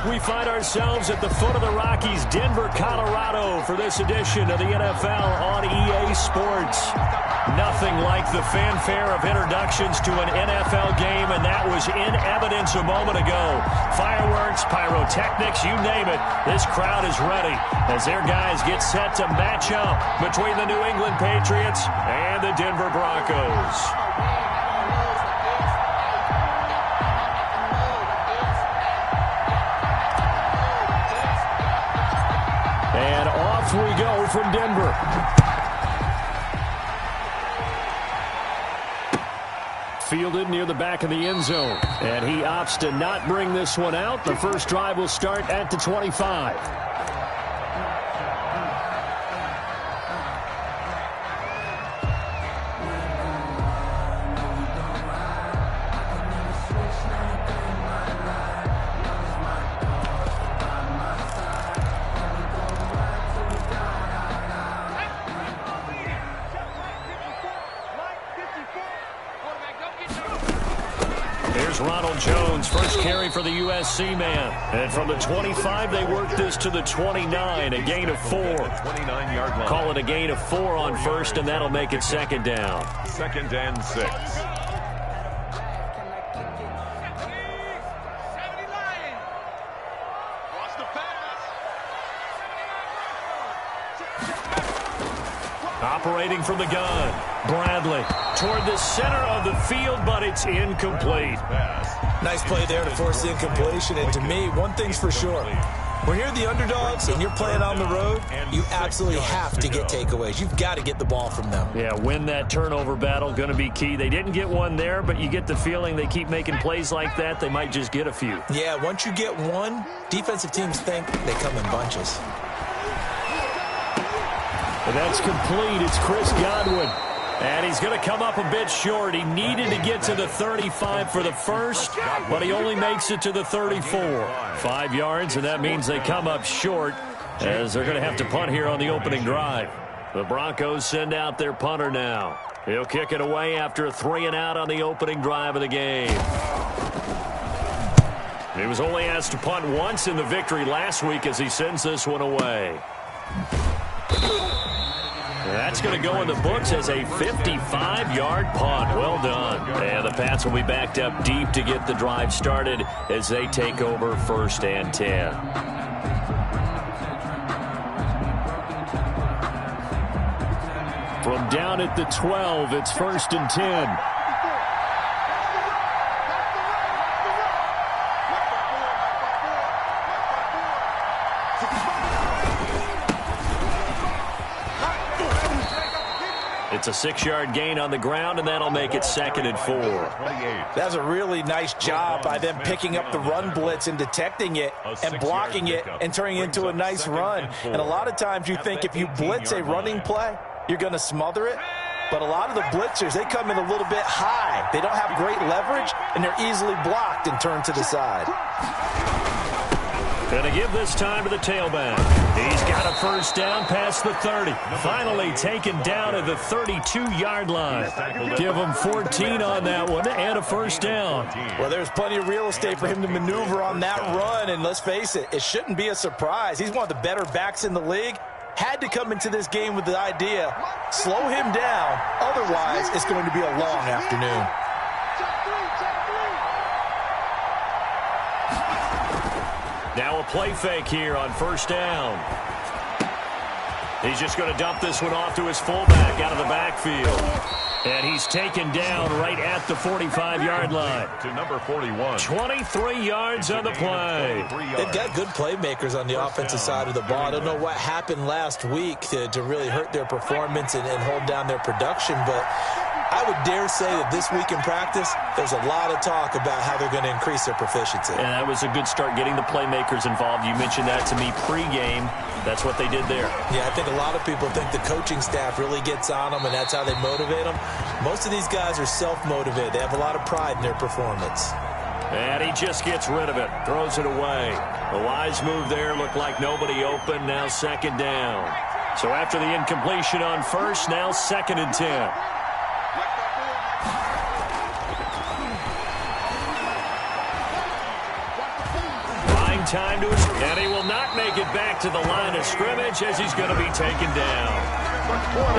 We find ourselves at the foot of the Rockies, Denver, Colorado, for this edition of the NFL on EA Sports. Nothing like the fanfare of introductions to an NFL game, and that was in evidence a moment ago. Fireworks, pyrotechnics, you name it. This crowd is ready as their guys get set to match up between the New England Patriots and the Denver Broncos. And off we go from Denver. Fielded near the back of the end zone. And he opts to not bring this one out. The first drive will start at the 25. Ronald Jones, first carry for the USC man. And from the 25, they work this to the 29, a gain of 4. 29-yard line. Call it a gain of 4 on first, and that'll make it second down. 2nd and 6. Operating from the gun, Bradley toward the center of the field, but it's incomplete. Nice play there to force the incompletion, and to me, one thing's for sure. When you're the underdogs and you're playing on the road, you absolutely have to get takeaways. You've got to get the ball from them. Yeah, win that turnover battle, going to be key. They didn't get one there, but you get the feeling they keep making plays like that, they might just get a few. Yeah, once you get one, defensive teams think they come in bunches. And that's complete. It's Chris Godwin. And he's going to come up a bit short. He needed to get to the 35 for the first, but he only makes it to the 34. 5 yards, and that means they come up short as they're going to have to punt here on the opening drive. The Broncos send out their punter now. He'll kick it away after a 3-and-out on the opening drive of the game. He was only asked to punt once in the victory last week as he sends this one away. That's going to go in the books as a 55-yard punt. Well done. And the Pats will be backed up deep to get the drive started as they take over 1st and 10. From down at the 12, it's 1st and 10. It's a 6-yard gain on the ground, and that'll make it 2nd and 4. That's a really nice job by them picking up the run blitz and detecting it and blocking it and turning it into a nice run. And a lot of times you think if you blitz a running play, you're going to smother it. But a lot of the blitzers, they come in a little bit high. They don't have great leverage, and they're easily blocked and turned to the side. Going to give this time to the tailback. He's got a first down past the 30. Finally taken down at the 32-yard line. Give him 14 on that one and a first down. Well, there's plenty of real estate for him to maneuver on that run, and let's face it, it shouldn't be a surprise. He's one of the better backs in the league. Had to come into this game with the idea, slow him down, otherwise it's going to be a long afternoon. Now a play fake here on first down. He's just going to dump this one off to his fullback out of the backfield. And he's taken down right at the 45-yard line. To number 41. 23 yards on the play. They've got good playmakers on the offensive side of the ball. I don't know what happened last week to really hurt their performance and hold down their production, but I would dare say that this week in practice, there's a lot of talk about how they're going to increase their proficiency. And that was a good start getting the playmakers involved. You mentioned that to me pregame. That's what they did there. Yeah, I think a lot of people think the coaching staff really gets on them, and that's how they motivate them. Most of these guys are self-motivated. They have a lot of pride in their performance. And he just gets rid of it, throws it away. The wise move there, looked like nobody open, now 2nd down. So after the incompletion on first, now 2nd and 10. time to his, and he will not make it back to the line of scrimmage as he's going to be taken down.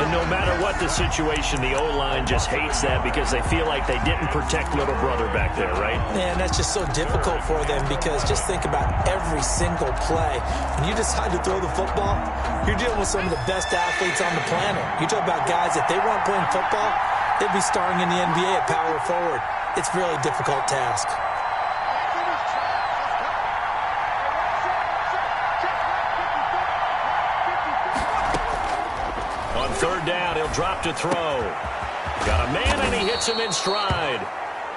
And no matter what the situation, the O-line just hates that because they feel like they didn't protect little brother back there, right? Man, that's just so difficult for them because just think about every single play. When you decide to throw the football, you're dealing with some of the best athletes on the planet. You talk about guys, if they weren't playing football, they'd be starring in the NBA at power forward. It's a really difficult task. On third down, he'll drop to throw. Got a man, and he hits him in stride.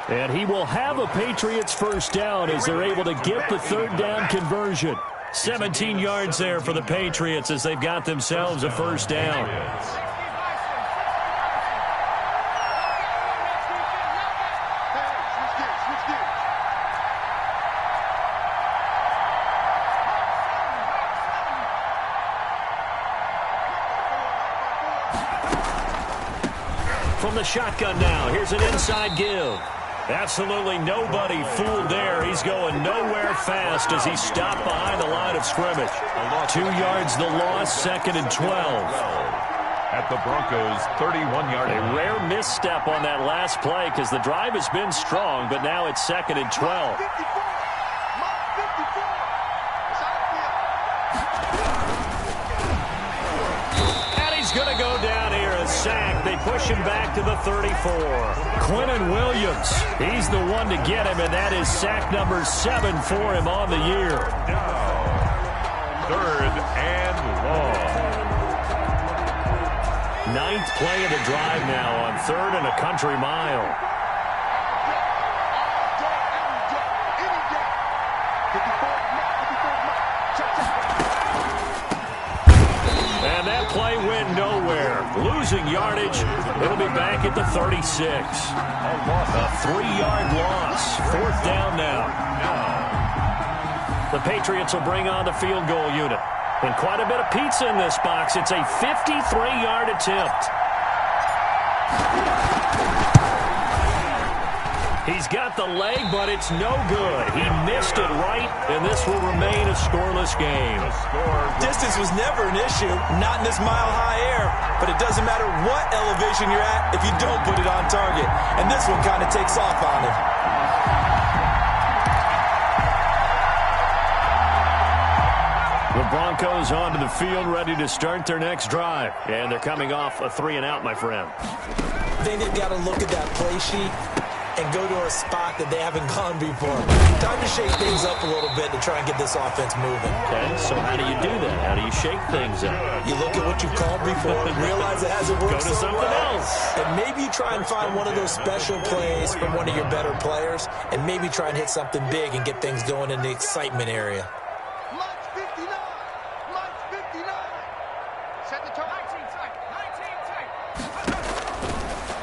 And he will have a Patriots first down as they're able to get the third down conversion. 17 yards there for the Patriots as they've got themselves a first down. From the shotgun now, here's an inside give. Absolutely nobody fooled there. He's going nowhere fast as he's stopped behind the line of scrimmage. 2 yards the loss, 2nd and 12. At the Broncos' 31-yard line. A rare misstep on that last play because the drive has been strong, but now it's 2nd and 12. Going to go down here, a sack. They push him back to the 34. Quinnen Williams, he's the one to get him, and that is sack number 7 for him on the year. Down. 3rd and long. 9th play of the drive now on 3rd and a country mile. And that play went nowhere. Losing yardage. It'll be back at the 36. A 3-yard loss. 4th down now. The Patriots will bring on the field goal unit. And quite a bit of pizza in this box. It's a 53-yard attempt. He's got the leg, but it's no good. He missed it right, and this will remain a scoreless game. Distance was never an issue, not in this mile-high air, but it doesn't matter what elevation you're at if you don't put it on target. And this one kind of takes off on him. The Broncos onto the field, ready to start their next drive. And they're coming off a 3-and-out, my friend. I think they've got to look at that play sheet and go to a spot that they haven't gone before. Time to shake things up a little bit to try and get this offense moving. Okay, so how do you do that? How do you shake things up? You look at what you've called before and realize it hasn't worked Go to something else. And maybe you try and find one of those special plays from one of your better players and maybe try and hit something big and get things going in the excitement area.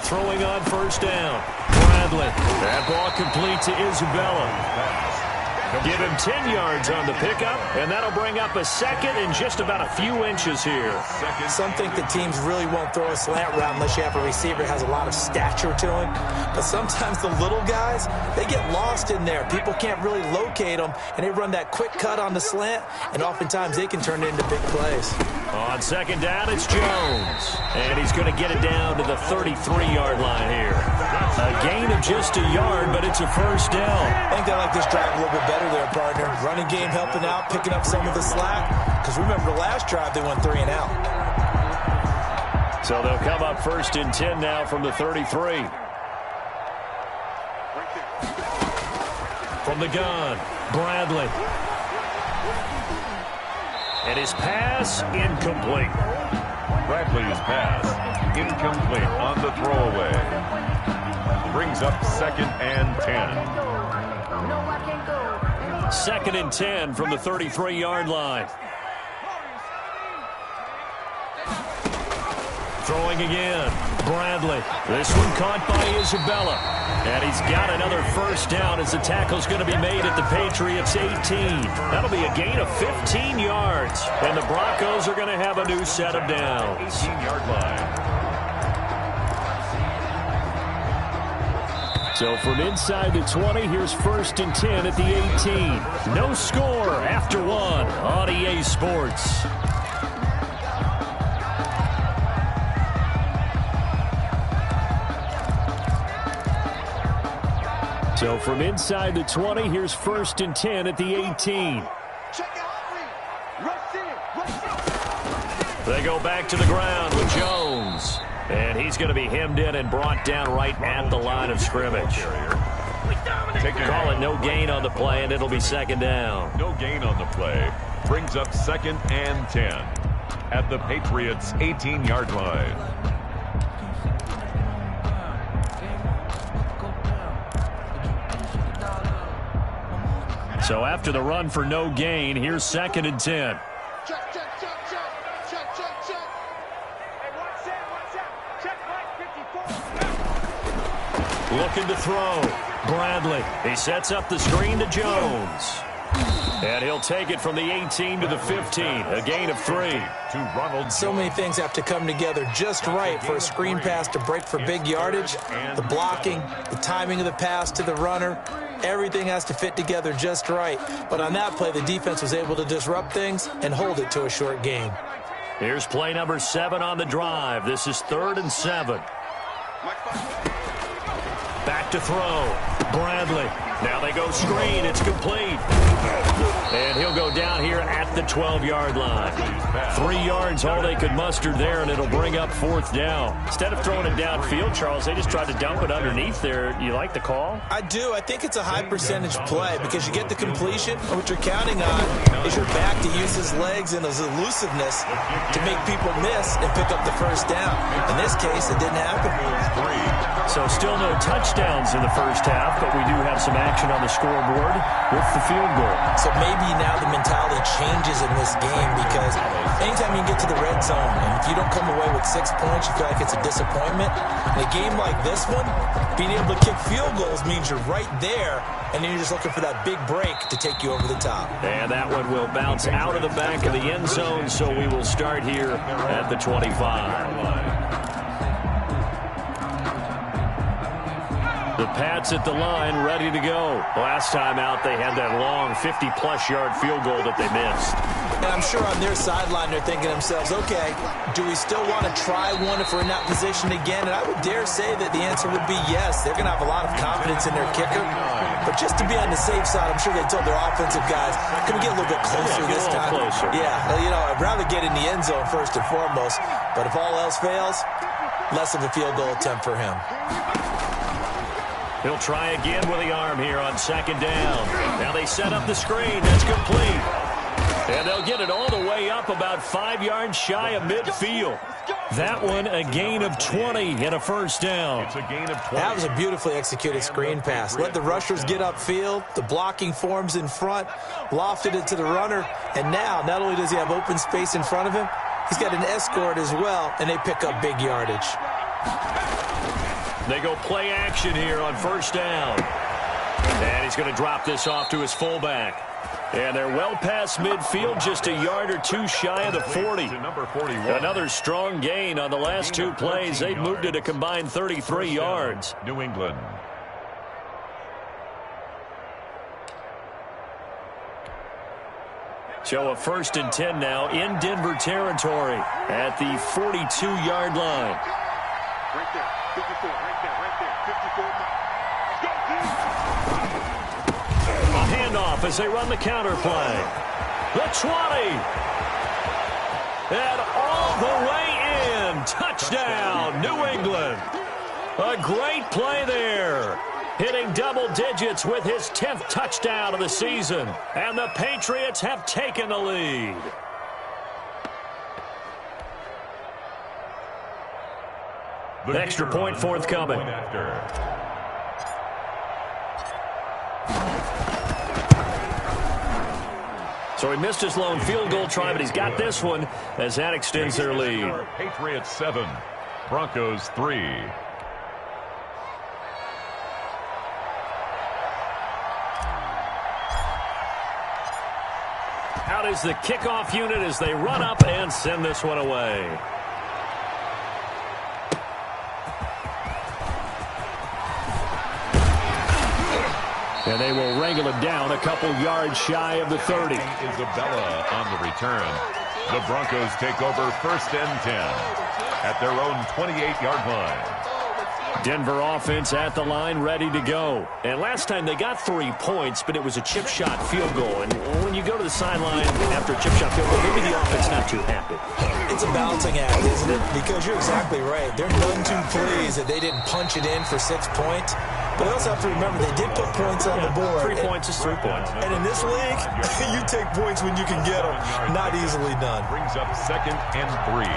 Throwing on first down. Bradley. That ball complete to Isabella. Give him 10 yards on the pickup, and that'll bring up a 2nd and just about a few inches here. Some think that teams really won't throw a slant route unless you have a receiver that has a lot of stature to him. But sometimes the little guys, they get lost in there. People can't really locate them, and they run that quick cut on the slant, and oftentimes they can turn it into big plays. On 2nd down, it's Jones. And he's going to get it down to the 33-yard line here. A gain of just a yard, but it's a first down. I think they like this drive a little bit better there, partner. Running game helping out, picking up some of the slack. Because remember, the last drive, they went 3-and-out. So they'll come up 1st and 10 now from the 33. From the gun, Bradley. And his pass incomplete. Bradley's pass incomplete on the throwaway. Brings up 2nd and 10. 2nd and 10 from the 33-yard line. Throwing again. Bradley. This one caught by Isabella. And he's got another first down as the tackle's going to be made at the Patriots' 18. That'll be a gain of 15 yards. And the Broncos are going to have a new set of downs. 18-yard line. So from inside the 20, here's 1st and 10 at the 18. No score after 1 on EA Sports. So from inside the 20, here's 1st and 10 at the 18. They go back to the ground with Jones. And he's going to be hemmed in and brought down right at the line of scrimmage. Call it no gain on the play, and it'll be 2nd down. No gain on the play. Brings up 2nd and 10 at the Patriots' 18-yard line. So after the run for no gain, here's 2nd and 10. Looking to throw. Bradley. He sets up the screen to Jones. And he'll take it from the 18 to the 15. A gain of 3. To Ronald. So many things have to come together just right for a screen pass to break for big yardage. The blocking, the timing of the pass to the runner. Everything has to fit together just right. But on that play, the defense was able to disrupt things and hold it to a short gain. Here's play number 7 on the drive. This is 3rd and 7. Back to throw. Bradley. Now they go screen. It's complete. And he'll go down here at the 12-yard line. 3 yards, all they could muster there, and it'll bring up 4th down. Instead of throwing it downfield, Charles, they just tried to dump it underneath there. You like the call? I do. I think it's a high percentage play because you get the completion, and what you're counting on is your back to use his legs and his elusiveness to make people miss and pick up the 1st down. In this case, it didn't happen. So still no touchdowns in the 1st half, but we do have some action on the scoreboard with the field goal. So maybe now the mentality changes in this game because anytime you get to the red zone and if you don't come away with 6 points, you feel like it's a disappointment. In a game like this one, being able to kick field goals means you're right there, and then you're just looking for that big break to take you over the top. And that one will bounce out of the back of the end zone, so we will start here at the 25. The Pats at the line, ready to go. Last time out, they had that long 50-plus yard field goal that they missed. And I'm sure on their sideline, they're thinking to themselves, okay, do we still want to try one if we're in that position again? And I would dare say that the answer would be yes. They're going to have a lot of confidence in their kicker. But just to be on the safe side, I'm sure they told their offensive guys, can we get a little bit closer this time? Closer. Yeah, you know, I'd rather get in the end zone first and foremost. But if all else fails, less of a field goal attempt for him. He'll try again with the arm here on 2nd down. Now they set up the screen. That's complete. And they'll get it all the way up about 5 yards shy of midfield. That one, a gain of 20 and a 1st down. It's a gain of 20. That was a beautifully executed screen pass. Let the rushers get upfield. The blocking forms in front. Lofted it to the runner. And now, not only does he have open space in front of him, he's got an escort as well, and they pick up big yardage. They go play action here on 1st down. And he's going to drop this off to his fullback. And they're well past midfield, just a yard or 2 shy of the 40. Another strong gain on the last 2 plays. They've moved it a combined 33 yards. New England. So a 1st and 10 now in Denver territory at the 42-yard line. Right there, 54, right there, 54. A handoff as they run the counter play. The 20. And all the way in. Touchdown, New England. A great play there. Hitting double digits with his 10th touchdown of the season. And the Patriots have taken the lead. Extra point forthcoming. So he missed his lone field goal try, but he's got this one as that extends their lead. Patriots 7, Broncos 3. Out is the kickoff unit as they run up and send this one away. And they will wrangle him down a couple yards shy of the 30. Isabella on the return. The Broncos take over 1st and 10 at their own 28-yard line. Denver offense at the line, ready to go. And last time they got 3 points, but it was a chip shot field goal. And when you go to the sideline after a chip shot field goal, maybe the offense not too happy. It's a balancing act, isn't it? Because you're exactly right. They're none too pleased that they didn't punch it in for 6 points. But I also have to remember they did put points on the board. 3 points is 3 points. And in this league, you take points when you can get them. Not easily done. Brings up 2nd and 3.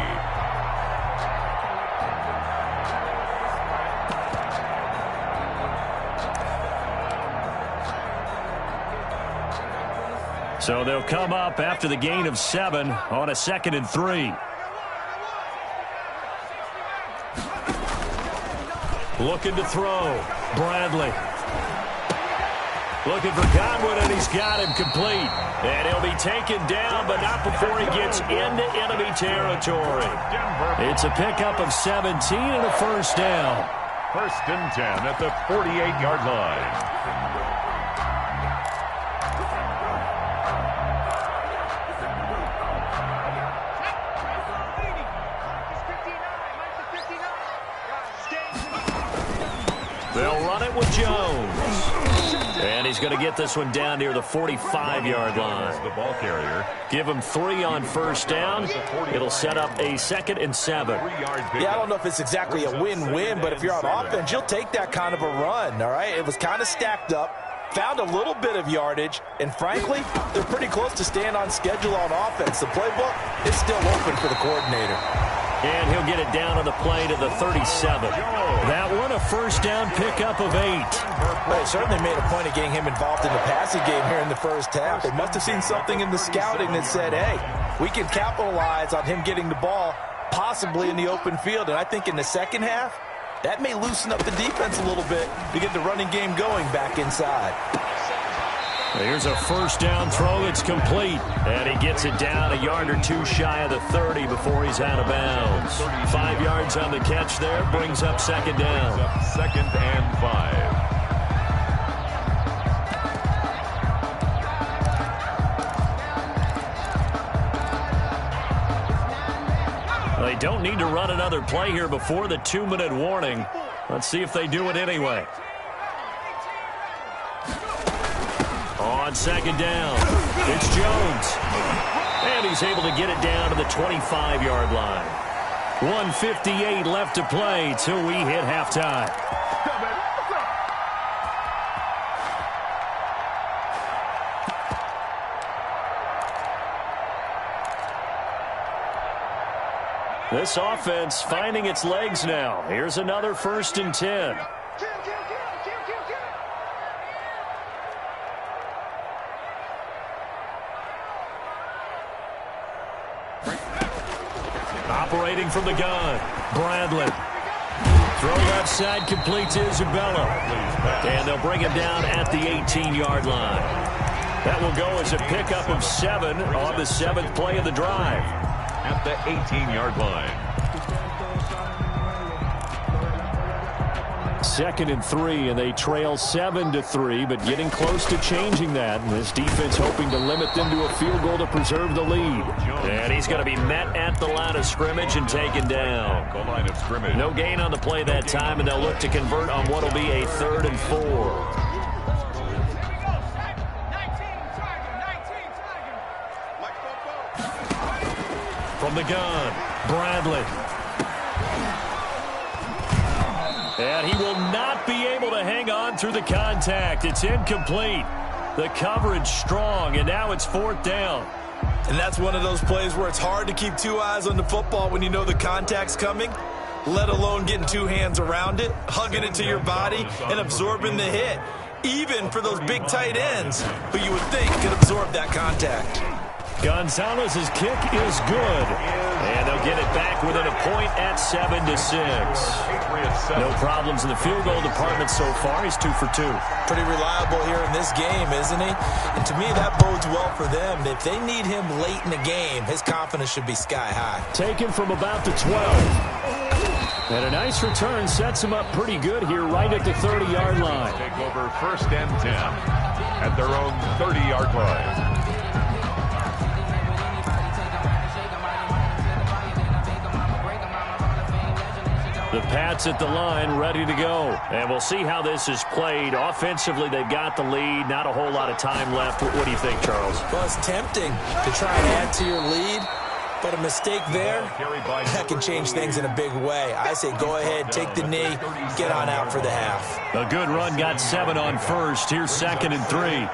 So they'll come up after the gain of 7 on a 2nd and 3. Looking to throw. Bradley. Looking for Godwin, and he's got him complete. And he'll be taken down, but not before he gets into enemy territory. It's a pickup of 17 and a first down. 1st and 10 at the 48-yard line. They'll run it with Jones. And he's going to get this one down near the 45-yard line. The ball carrier. Give him 3 on first down. It'll set up a 2nd and 7. Yeah, I don't know if it's exactly a win-win, but if you're on offense, you'll take that kind of a run, all right? It was kind of stacked up, found a little bit of yardage, and frankly, they're pretty close to staying on schedule on offense. The playbook is still open for the coordinator. And he'll get it down on the play to the 37. That one a first down pickup of 8. They certainly made a point of getting him involved in the passing game here in the first half. They must have seen something in the scouting that said, hey, we can capitalize on him getting the ball possibly in the open field. And I think in the second half, that may loosen up the defense a little bit to get the running game going back inside. Here's a first down throw that's complete. And he gets it down a yard or 2 shy of the 30 before he's out of bounds. 5 yards on the catch there. Brings up 2nd down. 2nd and 5. They don't need to run another play here before the 2-minute warning. Let's see if they do it anyway. On 2nd down, it's Jones. And he's able to get it down to the 25-yard line. 1:58 left to play till we hit halftime. This offense finding its legs now. Here's another 1st and 10. Operating from the gun, Bradley. Throw left side, complete to Isabella. And they'll bring him down at the 18-yard line. That will go as a pickup of 7 on the 7th play of the drive. At the 18-yard line. 2nd and 3, and they trail 7-3, but getting close to changing that. And this defense hoping to limit them to a field goal to preserve the lead. And he's going to be met at the line of scrimmage and taken down. The line of scrimmage. No gain on the play that time, and they'll look to convert on what will be a 3rd and 4. From the gun, Bradley. And he will not be able to hang on through the contact. It's incomplete. The coverage strong, and now it's 4th down. And that's one of those plays where it's hard to keep 2 eyes on the football when you know the contact's coming, let alone getting 2 hands around it, hugging it to your body, and absorbing the hit. Even for those big tight ends who you would think could absorb that contact. Gonzalez's kick is good. And they'll get it back within a point at 7-6. No problems in the field goal department so far. He's 2 for 2. Pretty reliable here in this game, isn't he? And to me, that bodes well for them. If they need him late in the game, his confidence should be sky high. Taken from about the 12. And a nice return sets them up pretty good here right at the 30-yard line. Take over 1st and 10 at their own 30-yard line. The Pats at the line, ready to go. And we'll see how this is played. Offensively, they've got the lead. Not a whole lot of time left. What do you think, Charles? Well, it's tempting to try and add to your lead, but a mistake there, that can change things in a big way. I say go ahead, take the knee, get on out for the half. A good run, got 7 on first. Here's 2nd and 3.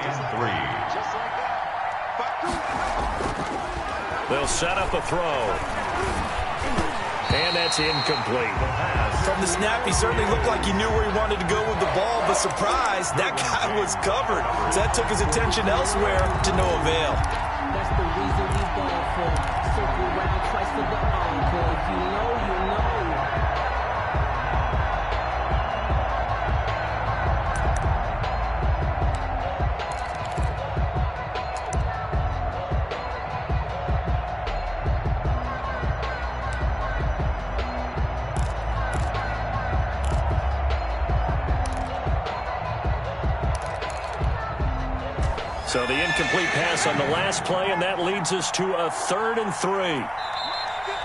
They'll set up a throw. And that's incomplete. From the snap, he certainly looked like he knew where he wanted to go with the ball, but surprise, that guy was covered. So that took his attention elsewhere to no avail. That's the reason we ball for. Circle around twice for the encore. If you know, you know. So the incomplete pass on the last play, and that leads us to a 3rd and 3.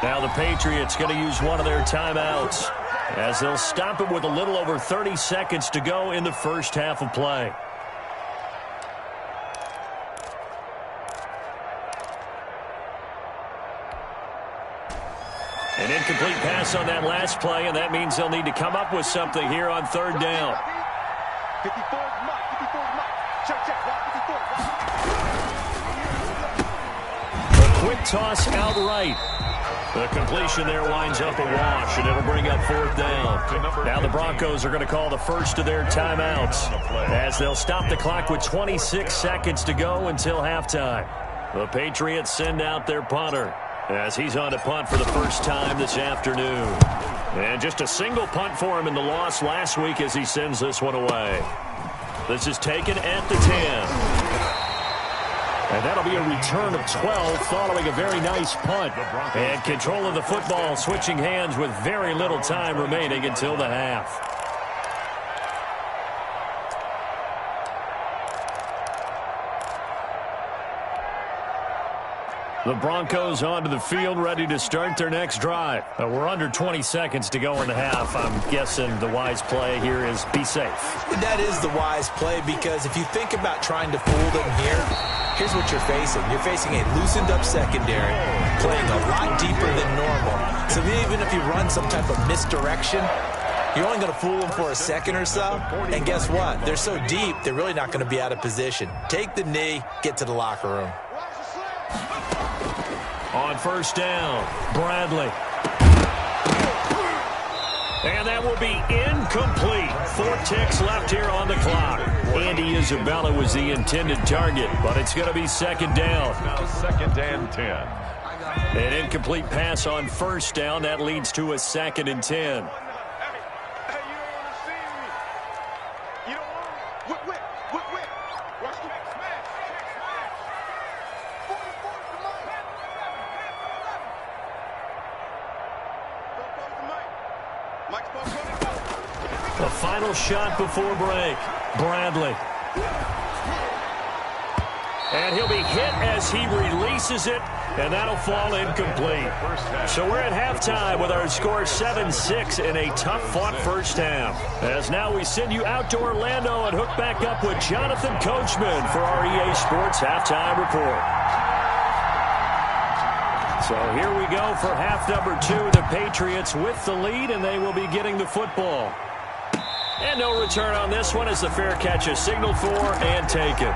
Now the Patriots going to use one of their timeouts as they'll stop it with a little over 30 seconds to go in the first half of play. An incomplete pass on that last play, and that means they'll need to come up with something here on 3rd down. 54 Mike. 54 Mike. Check. A quick toss outright. The completion there winds up a wash, and it'll bring up 4th down. Now the Broncos are going to call the first of their timeouts as they'll stop the clock with 26 seconds to go until halftime. The Patriots send out their punter as he's on to punt for the first time this afternoon. And just a single punt for him in the loss last week as he sends this one away. This is taken at the 10. And that'll be a return of 12 following a very nice punt. And control of the football switching hands with very little time remaining until the half. The Broncos onto the field, ready to start their next drive. We're under 20 seconds to go in the half. I'm guessing the wise play here is be safe. That is the wise play, because if you think about trying to fool them here, here's what you're facing. You're facing a loosened up secondary, playing a lot deeper than normal. So even if you run some type of misdirection, you're only going to fool them for a second or so. And guess what? They're so deep, they're really not going to be out of position. Take the knee, get to the locker room. On 1st down, Bradley. And that will be incomplete. 4 ticks left here on the clock. Andy Isabella was the intended target, but it's going to be 2nd down. Now 2nd and 10. An incomplete pass on 1st down. That leads to a 2nd and 10. The final shot before break. Bradley. And he'll be hit as he releases it, and that'll fall incomplete. So we're at halftime with our score 7-6 in a tough-fought first half. As now we send you out to Orlando and hook back up with Jonathan Coachman for our EA Sports Halftime Report. So here we go for half number 2. The Patriots with the lead, and they will be getting the football. And no return on this one as the fair catch is signaled for and taken.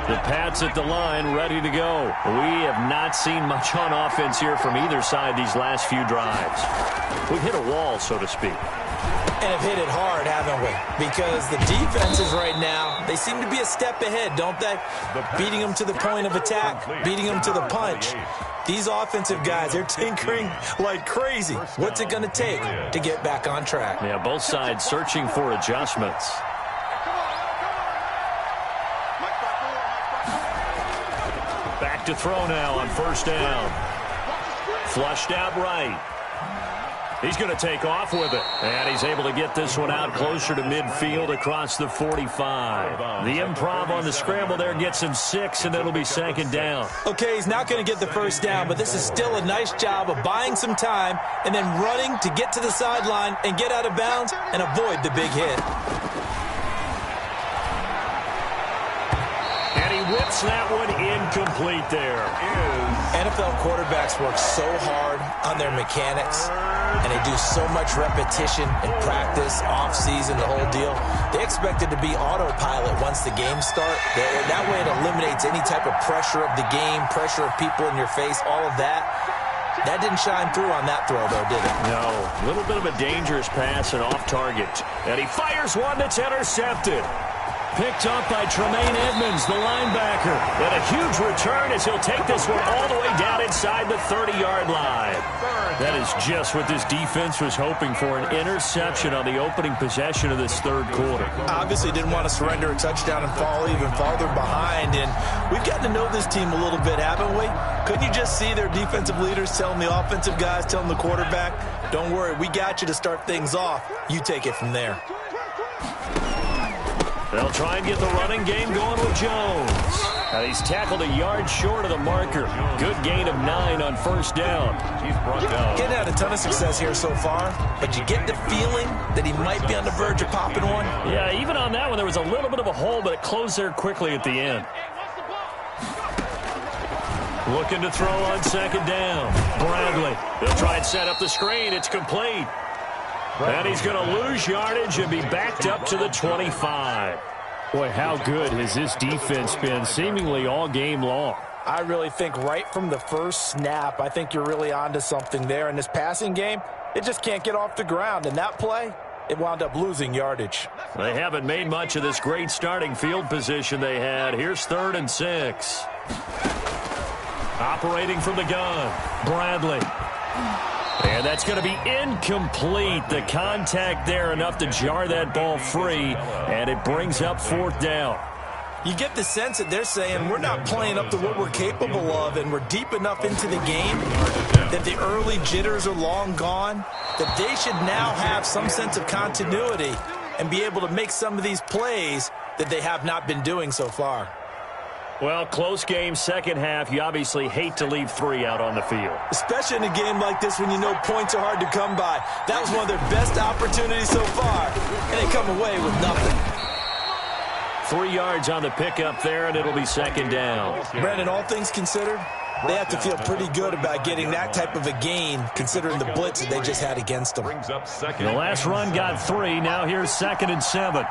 The Pats at the line, ready to go. We have not seen much on offense here from either side these last few drives. We've hit a wall, so to speak. And have hit it hard, haven't we? Because the defenses right now, they seem to be a step ahead, don't they? Beating them to the point of attack, beating them to the punch. These offensive guys, they're tinkering like crazy. What's it going to take to get back on track? Yeah, both sides searching for adjustments. to throw now on first down. Flushed out right. He's going to take off with it. And he's able to get this one out closer to midfield across the 45. The improv on the scramble there gets him 6, and it'll be second down. Okay, he's not going to get the first down, but this is still a nice job of buying some time and then running to get to the sideline and get out of bounds and avoid the big hit. And he whips that one incomplete there. NFL quarterbacks work so hard on their mechanics, and they do so much repetition and practice, off-season, the whole deal. They expect it to be autopilot once the games start. That way it eliminates any type of pressure of the game, pressure of people in your face, all of that. That didn't shine through on that throw, though, did it? No. A little bit of a dangerous pass and off target. And he fires one that's intercepted. Picked up by Tremaine Edmonds, the linebacker. And a huge return as he'll take this one all the way down inside the 30-yard line. That is just what this defense was hoping for, an interception on the opening possession of this third quarter. Obviously didn't want to surrender a touchdown and fall even farther behind. And we've gotten to know this team a little bit, haven't we? Couldn't you just see their defensive leaders telling the offensive guys, telling the quarterback, don't worry, we got you to start things off. You take it from there. They'll try and get the running game going with Jones. And he's tackled a yard short of the marker. Good gain of 9 on first down. Getting had a ton of success here so far, but you get the feeling that he might be on the verge of popping one. Yeah, even on that one, there was a little bit of a hole, but it closed there quickly at the end. Looking to throw on second down. Bradley. They'll try and set up the screen. It's complete. And he's going to lose yardage and be backed up to the 25. Boy, how good has this defense been seemingly all game long? I really think right from the first snap, I think you're really onto something there. In this passing game, it just can't get off the ground. And that play, it wound up losing yardage. They haven't made much of this great starting field position they had. Here's 3rd and 6. Operating from the gun, Bradley. And that's going to be incomplete. The contact there enough to jar that ball free, and it brings up 4th down. You get the sense that they're saying we're not playing up to what we're capable of, and we're deep enough into the game that the early jitters are long gone, that they should now have some sense of continuity and be able to make some of these plays that they have not been doing so far. Well, close game, second half. You obviously hate to leave 3 out on the field. Especially in a game like this when you know points are hard to come by. That was one of their best opportunities so far, and they come away with nothing. 3 yards on the pickup there, and it'll be second down. Brandon, all things considered, they have to feel pretty good about getting that type of a gain, considering the blitz that they just had against them. The last run got 3. Now here's 2nd and 7.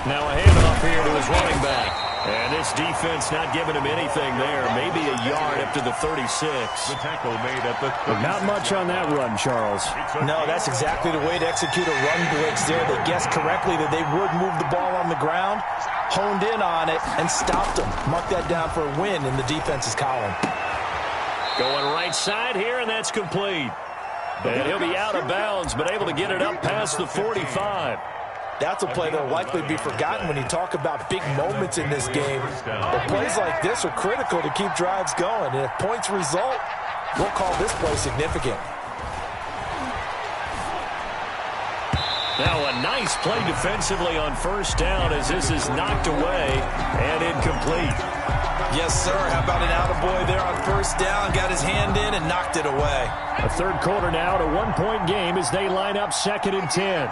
Now a handoff here to his running back. And this defense not giving him anything there. Maybe a yard up to the 36. The tackle made at the 36. Not much on that run, Charles. No, that's exactly the way to execute a run blitz there. They guessed correctly that they would move the ball on the ground, honed in on it, and stopped them. Mark that down for a win in the defense's column. Going right side here, and that's complete. And he'll be out of bounds, but able to get it up past the 45. That's a play that will likely be forgotten when you talk about big moments in this game. But plays like this are critical to keep drives going. And if points result, we'll call this play significant. Now a nice play defensively on first down as this is knocked away and incomplete. Yes, sir. How about an attaboy there on first down? Got his hand in and knocked it away. A third quarter now, a 1-point game as they line up 2nd and 10.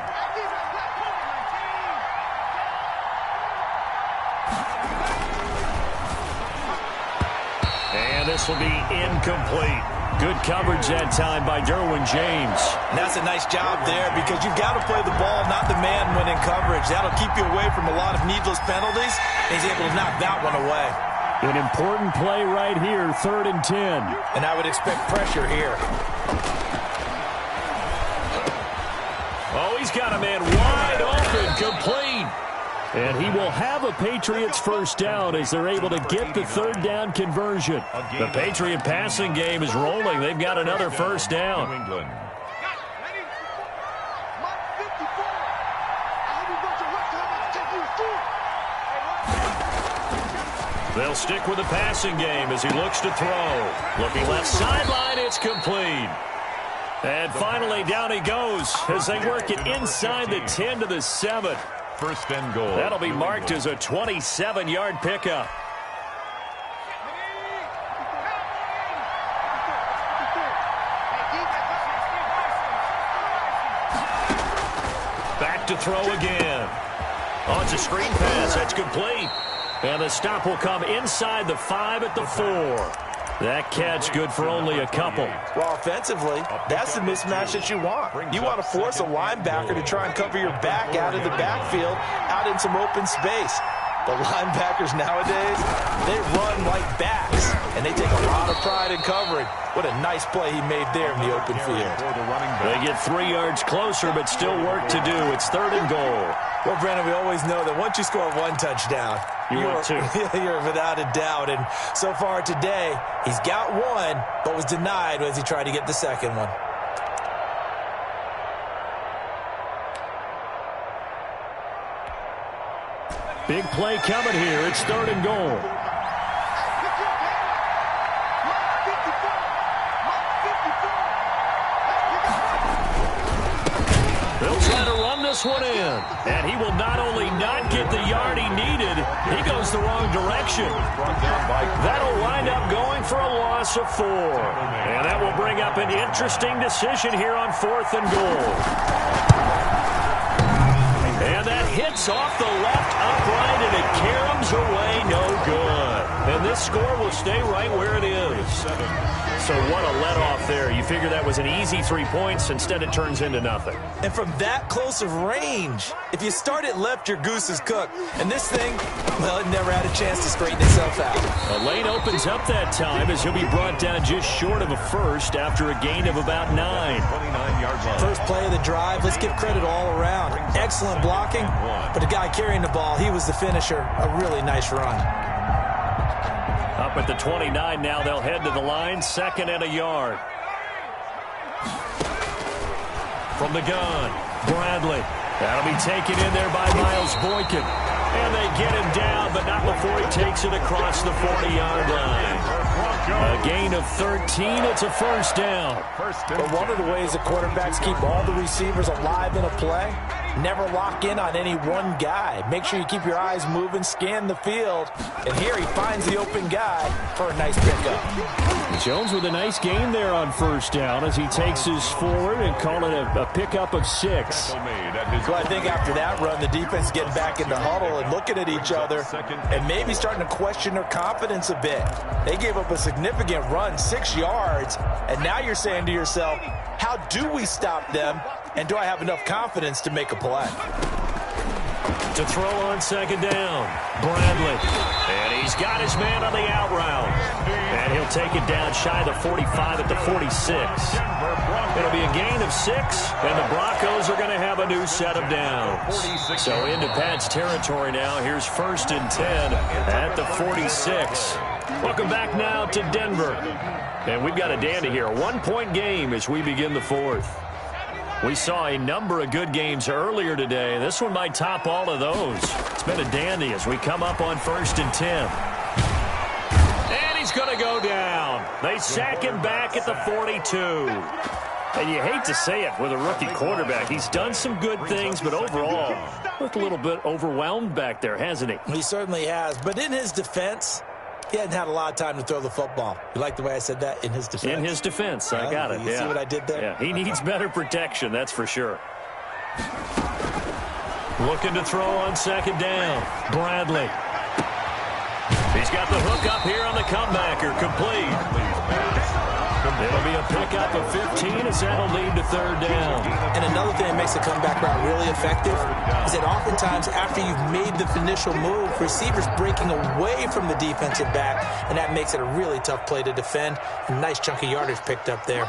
And this will be incomplete. Good coverage that time by Derwin James. And that's a nice job there because you've got to play the ball, not the man when in coverage. That'll keep you away from a lot of needless penalties. And he's able to knock that one away. An important play right here, 3rd and 10. And I would expect pressure here. Oh, he's got a man wide open, complete. And he will have a Patriots first down as they're able to get the 3rd down conversion. The Patriot passing game is rolling. They've got another first down. They'll stick with the passing game as he looks to throw. Looking left sideline, it's complete. And finally, down he goes as they work it inside the 10 to the 7. First and goal. That'll be marked as a 27-yard pickup. Back to throw again. Oh, it's a screen pass. That's complete. And the stop will come inside the 5 at the 4. That catch good for only a couple. Well, offensively, that's the mismatch that you want. You want to force a linebacker to try and cover your back out of the backfield, out in some open space. The linebackers nowadays, they run like backs, and they take a lot of pride in covering. What a nice play he made there in the open field. They get 3 yards closer, but still work to do. It's 3rd and goal. Well, Brandon, we always know that once you score 1 touchdown, you're without a doubt. And so far today, he's got 1, but was denied as he tried to get the second one. Big play coming here. It's 3rd and goal. They'll try to run this one in. And he will not only not get the yard he needed, he goes the wrong direction. That'll wind up going for a loss of 4. And that will bring up an interesting decision here on 4th and goal. And that hits off the left upright, and it caroms away, no good. And this score will stay right where it is. So what a let-off there. You figure that was an easy 3 points. Instead, it turns into nothing. And from that close of range, if you start it left, your goose is cooked. And this thing, well, it never had a chance to straighten itself out. A lane opens up that time as he'll be brought down just short of a first after a gain of about 9. 29-yard line. First play of the drive, let's give credit all around. Excellent blocking, but the guy carrying the ball, he was the finisher. A really nice run. Up at the 29 now, they'll head to the line, 2nd and a yard. From the gun, Bradley. That'll be taken in there by Miles Boykin. And they get him down, but not before he takes it across the 40-yard line. A gain of 13. It's a first down. But one of the ways the quarterbacks keep all the receivers alive in a play, never lock in on any one guy. Make sure you keep your eyes moving, scan the field. And here he finds the open guy for a nice pickup. Jones with a nice gain there on first down as he takes his forward and call it a pickup of 6. Well, I think after that run, the defense is getting back in the huddle and looking at each other and maybe starting to question their confidence a bit. They gave up a significant run, 6 yards, and now you're saying to yourself, how do we stop them, and do I have enough confidence to make a play? To throw on 2nd down, Bradley. And he's got his man on the out route. And he'll take it down shy of the 45 at the 46. It'll be a gain of 6, and the Broncos are going to have a new set of downs. So into Pat's territory now. Here's 1st and 10 at the 46. Welcome back now to Denver. And we've got a dandy here. A 1-point game as we begin the 4th. We saw a number of good games earlier today. This one might top all of those. It's been a dandy as we come up on 1st and 10. And he's going to go down. They sack him back at the 42. And you hate to say it with a rookie quarterback. He's done some good things, but overall, looked a little bit overwhelmed back there, hasn't he? He certainly has. But in his defense, he hadn't had a lot of time to throw the football. You like the way I said that? In his defense? In his defense. I got it. You see what I did there? Yeah, he needs better protection, that's for sure. Looking to throw on 2nd down. Bradley. He's got the hook up here on the comebacker. Complete. It'll be a pickup of 15 as that'll lead to 3rd down. And another thing that makes the comeback route really effective is that oftentimes after you've made the initial move, receivers breaking away from the defensive back, and that makes it a really tough play to defend. A nice chunk of yardage picked up there.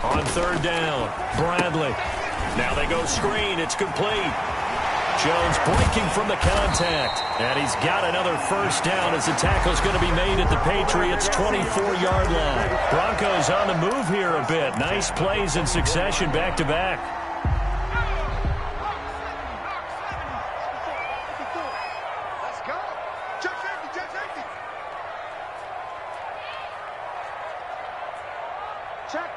On 3rd down, Bradley. Now they go screen. It's complete. Jones breaking from the contact. And he's got another first down as the tackle's going to be made at the Patriots' 24-yard line. Broncos on the move here a bit. Nice plays in succession back-to-back. Let's go. Check safety, check safety. Check.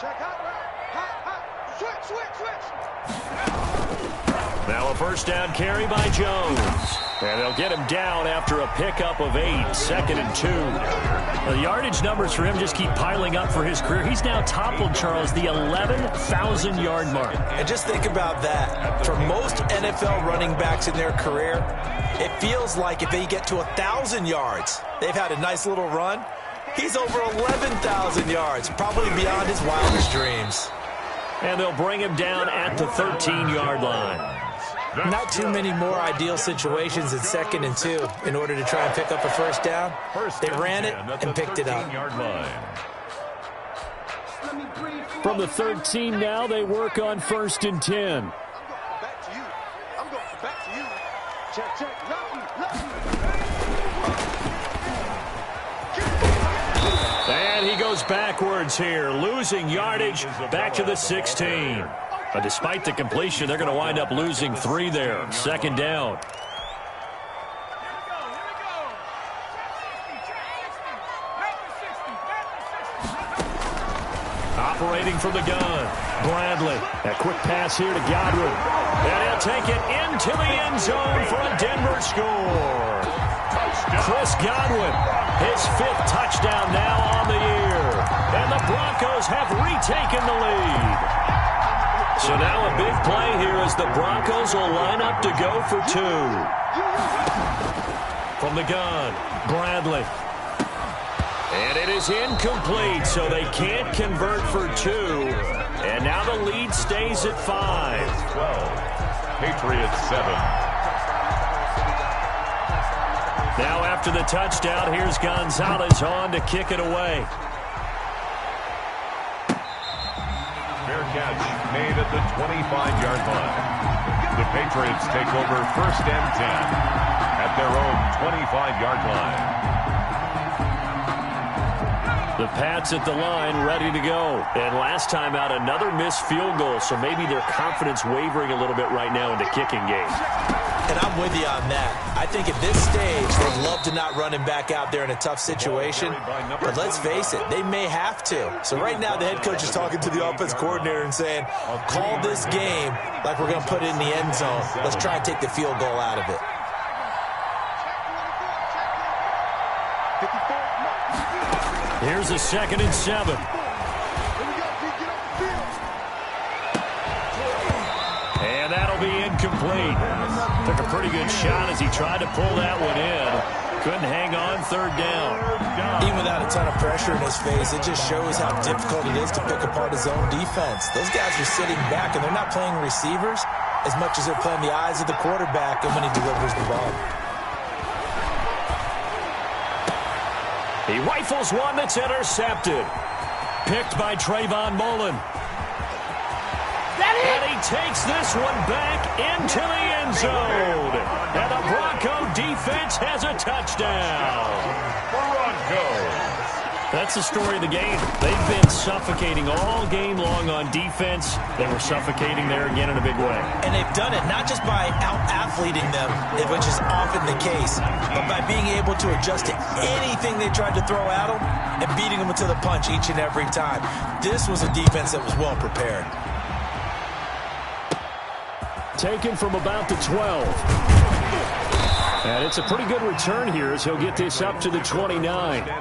Check hot route. Hot. Switch. Now a first down carry by Jones. And they'll get him down after a pickup of 8, 2nd and 2. The yardage numbers for him just keep piling up for his career. He's now toppled, Charles, the 11,000-yard mark. And just think about that. For most NFL running backs in their career, it feels like if they get to 1,000 yards, they've had a nice little run. He's over 11,000 yards, probably beyond his wildest dreams. And they'll bring him down at the 13-yard line. Not too many more ideal situations at 2nd and 2 in order to try and pick up a first down. They ran it and picked it up. From the 13 now, they work on 1st and 10. Back to you. I'm going back to you. Check. And he goes backwards here, losing yardage back to the 16. But despite the completion, they're going to wind up losing 3 there. 2nd down. Operating from the gun, Bradley. A quick pass here to Godwin. And he'll take it into the end zone for a Denver score. Chris Godwin, his 5th touchdown now on the year. And the Broncos have retaken the lead. So now a big play here as the Broncos will line up to go for 2. From the gun, Bradley. And it is incomplete, so they can't convert for 2. And now the lead stays at 5. 12. Patriots 7. Now after the touchdown, here's Gonzalez on to kick it away. Fair catch made at the 25-yard line. The Patriots take over 1st and 10 at their own 25-yard line. The Pats at the line, ready to go. And last time out, another missed field goal, so maybe their confidence wavering a little bit right now in the kicking game. And I'm with you on that. I think at this stage, they'd love to not run him back out there in a tough situation. But let's face it, they may have to. So right now, the head coach is talking to the offense coordinator and saying, call this game like we're going to put it in the end zone. Let's try and take the field goal out of it. Here's a 2nd and 7. And that'll be incomplete. Took a pretty good shot as he tried to pull that one in. Couldn't hang on 3rd down. Even without a ton of pressure in his face, it just shows how difficult it is to pick apart his own defense. Those guys are sitting back, and they're not playing receivers as much as they're playing the eyes of the quarterback and when he delivers the ball. He rifles one that's intercepted. Picked by Trayvon Mullen. And he takes this one back into the end zone. And the Bronco defense has a touchdown. Broncos. That's the story of the game. They've been suffocating all game long on defense. They were suffocating there again in a big way. And they've done it not just by out-athleting them, which is often the case, but by being able to adjust to anything they tried to throw at them and beating them to the punch each and every time. This was a defense that was well prepared. Taken from about the 12. And it's a pretty good return here as he'll get this up to the 29. 10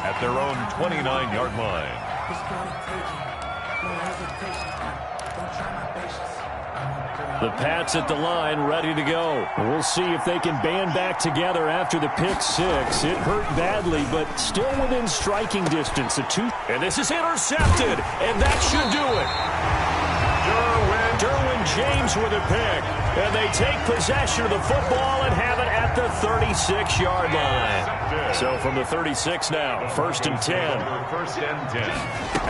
at their own 29-yard line. The Pats at the line, ready to go. We'll see if they can band back together after the pick 6. It hurt badly, but still within striking distance. And this is intercepted, and that should do it. Derwin James with a pick. And they take possession of the football and have it at the 36-yard line. So from the 36 now, 1st and 10. 1st and 10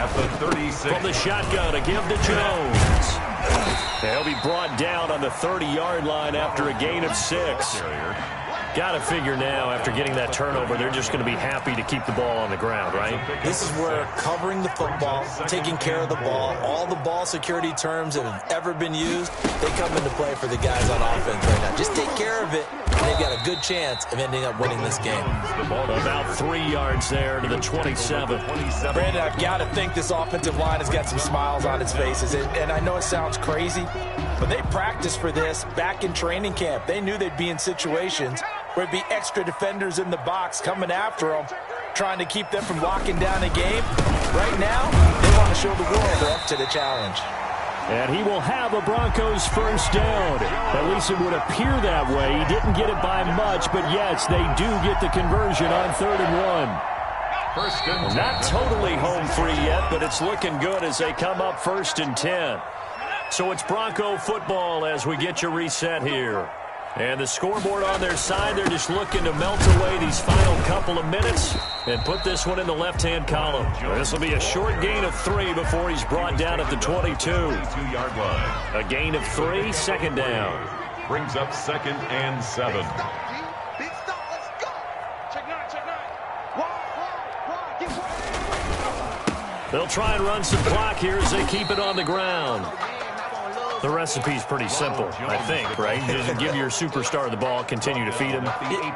at the 36. From the shotgun, a give to Jones. He'll be brought down on the 30-yard line after a gain of 6. Got to figure now, after getting that turnover, they're just going to be happy to keep the ball on the ground, right? This is where covering the football, taking care of the ball, all the ball security terms that have ever been used, they come into play for the guys on offense right now. Just take care of it, and they've got a good chance of ending up winning this game. About 3 yards there to the 27. Brandon, I've got to think this offensive line has got some smiles on its faces, and I know it sounds crazy, but they practiced for this back in training camp. They knew they'd be in situations where it'd be extra defenders in the box coming after them, trying to keep them from locking down a game. Right now, they want to show the world they're up to the challenge. And he will have a Broncos first down. At least it would appear that way. He didn't get it by much, but yes, they do get the conversion on 3rd and 1. First and 10. Not totally home free yet, but it's looking good as they come up 1st and 10. So it's Bronco football as we get you reset here. And the scoreboard on their side, they're just looking to melt away these final couple of minutes and put this one in the left-hand column. This will be a short gain of 3 before he's brought down at the 22. 22-yard line. A gain of 3, 2nd down. Brings up 2nd and 7. Big stop, let's go. Check 9, check 9. Wide, get They'll try and run some clock here as they keep it on the ground. The recipe's pretty simple, I think, right? Just give your superstar the ball, continue to feed him.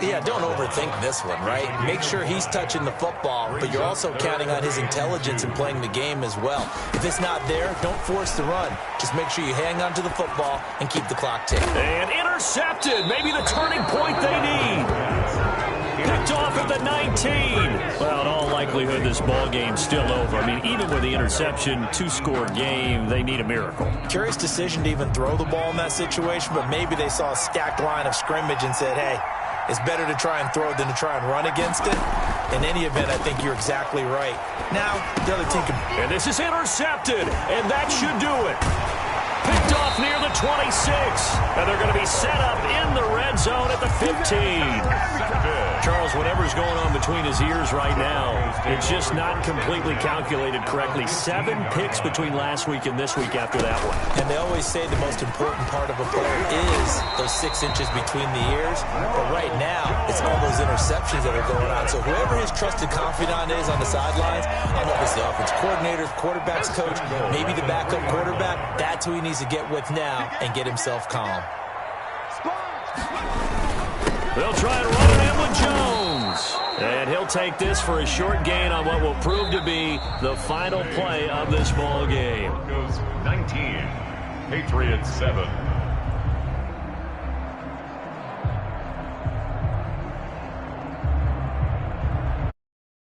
Yeah, don't overthink this one, right? Make sure he's touching the football, but you're also counting on his intelligence in playing the game as well. If it's not there, don't force the run. Just make sure you hang on to the football and keep the clock ticking. And intercepted. Maybe the turning point they need. Picked off at the 19. Well, in all likelihood, this ball game's still over. I mean, even with the interception, 2-score game, they need a miracle. Curious decision to even throw the ball in that situation, but maybe they saw a stacked line of scrimmage and said, hey, it's better to try and throw than to try and run against it. In any event, I think you're exactly right. Now, the other team can... And this is intercepted, and that should do it. Picked off near the 26. And they're going to be set up in the red zone at the 15. Charles, whatever's going on between his ears right now, it's just not completely calculated correctly. 7 picks between last week and this week after that one. And they always say the most important part of a player is those 6 inches between the ears. But right now, it's all those interceptions that are going on. So whoever his trusted confidant is on the sidelines, I don't know if it's the offense coordinator, quarterback's coach, maybe the backup quarterback, that's who he needs to get with now and get himself calm. They'll try and run it in with Jones. And he'll take this for a short gain on what will prove to be the final play of this ball game. Broncos 19, Patriots 7.